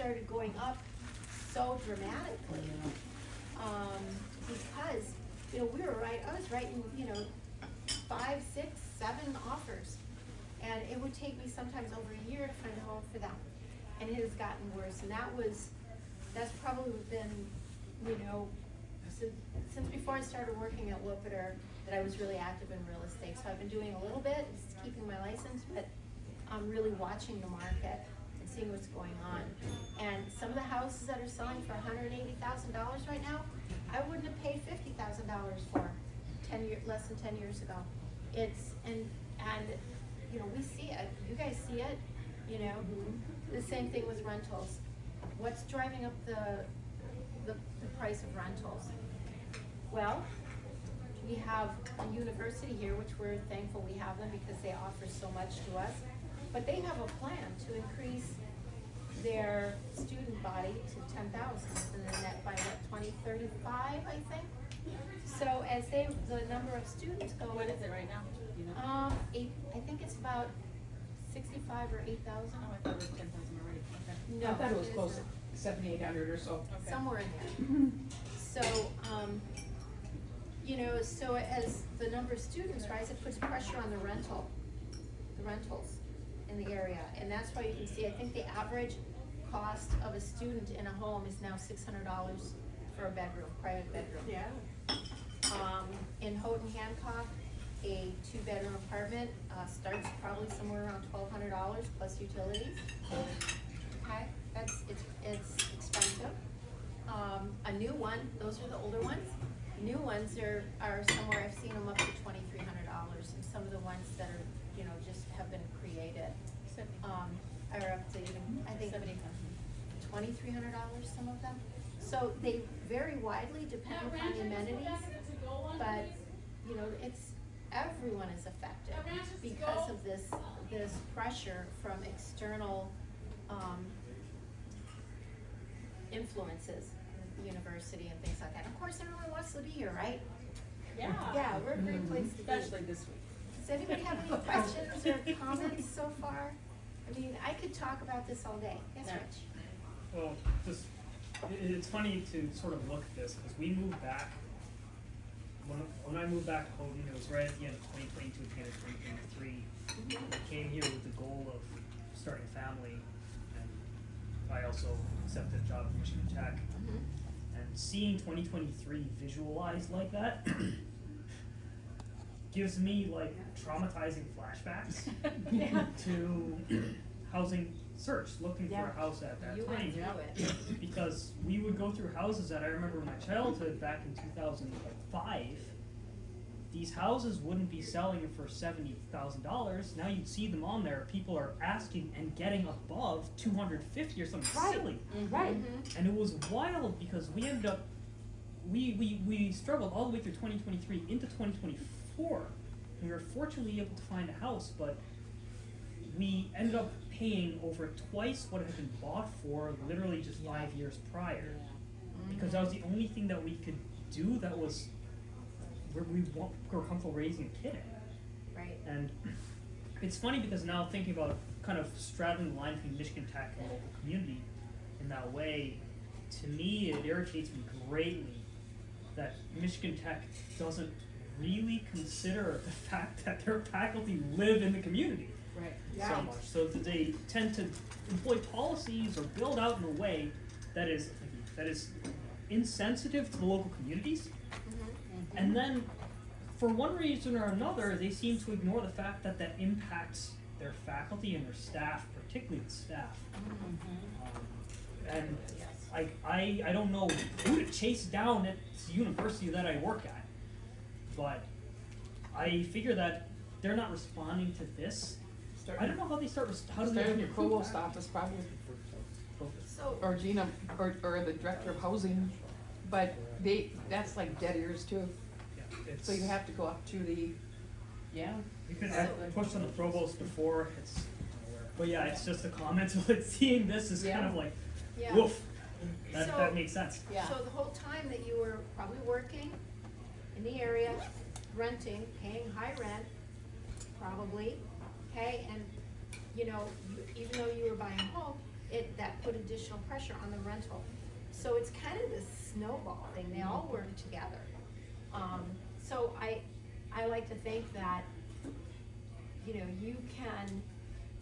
started going up so dramatically. Because, you know, I was writing, you know, 5, 6, 7 offers. And it would take me sometimes over a year to find a home for them. And it has gotten worse. And that's probably been, you know, since before I started working at WUPPDR, that I was really active in real estate. So I've been doing a little bit, just keeping my license, but I'm really watching the market and seeing what's going on. And some of the houses that are selling for $180,000 right now, I wouldn't have paid $50,000 for less than 10 years ago. It's, and you know, we see it, you guys see it, you know, the same thing with rentals. What's driving up the price of rentals? Well, we have a university here, which we're thankful we have them because they offer so much to us. But they have a plan to increase their student body to 10,000 and then that by what, 2035, I think. So as the number of students go. What is it right now? You know? I think it's about 65 or 8,000. Oh, I thought it was 10,000 already. Okay. No, I thought it was is close not. to 7,800 or so. Okay. Somewhere in there. So, you know, so as the number of students rise, it puts pressure on the rentals in the area. And that's why you can see, I think the average cost of a student in a home is now $600 for a bedroom, private bedroom. Yeah. In Houghton, Hancock, a 2-bedroom apartment starts probably somewhere around $1,200 plus utilities. Okay, it's expensive. A new one, those are the older ones. New ones are somewhere, I've seen them up to $2,300, and some of the ones that are, you know, just have been created, are up to even, I think, $2,300, some of them. So they vary widely depending upon the amenities, but, you know, everyone is affected because of this pressure from external influences, the university and things like that. Of course, everyone wants to be here, right? Yeah. Yeah, we're a great place to be. Especially this week. Does anybody have any questions or comments so far? I mean, I could talk about this all day. Yes, Yeah. Rich? Well, just, it's funny to sort of look at this, because we moved back, when I moved back to Houghton, it was right at the end of 2022, at the end of 2023. I came here with the goal of starting a family, and I also accepted a job at Michigan Tech. And seeing 2023 visualized like that gives me like traumatizing flashbacks to housing search, looking for a house at that You time. went through it. Because we would go through houses that I remember in my childhood back in 2005. These houses wouldn't be selling for $70,000. Now you'd see them on there. People are asking and getting above $250 or something silly. Right. And it was wild because we ended up, we struggled all the way through 2023 into 2024. And we were fortunately able to find a house, but we ended up paying over twice what it had been bought for literally just 5 years prior. Because that was the only thing that we could do that was where we were comfortable raising a kid in. Right. And it's funny because now thinking about kind of straddling the line between Michigan Tech and the local community in that way, to me it irritates me greatly that Michigan Tech doesn't really consider the fact that their faculty live in the community Right. so much. So that they tend to employ policies or build out in a way that is insensitive to the local communities. And then, for one reason or another, they seem to ignore the fact that that impacts their faculty and their staff, particularly the staff. And I don't know who to chase down at the university that I work at, but I figure that they're not responding to this. I don't know how they how do they Start in your improve provost that? office probably, So, or Gina, or the director of housing, but that's like dead ears too. Yeah, So you have to go up to the, Yeah. You could have pushed on the provost before, but yeah, it's just a comment of like seeing this is kind of like, yeah. woof, So- that makes sense. Yeah. So the whole time that you were probably working in the area, renting, paying high rent, probably, okay, and, you know, even though you were buying a home, that put a additional pressure on the rental. So it's kind of this snowball thing, they all work together. So I like to think that, you know, you can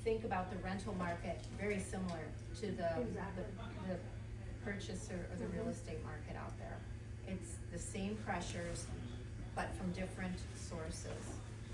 think about the rental market very similar to the purchase or the real estate market out there. It's the same pressures, but from different sources.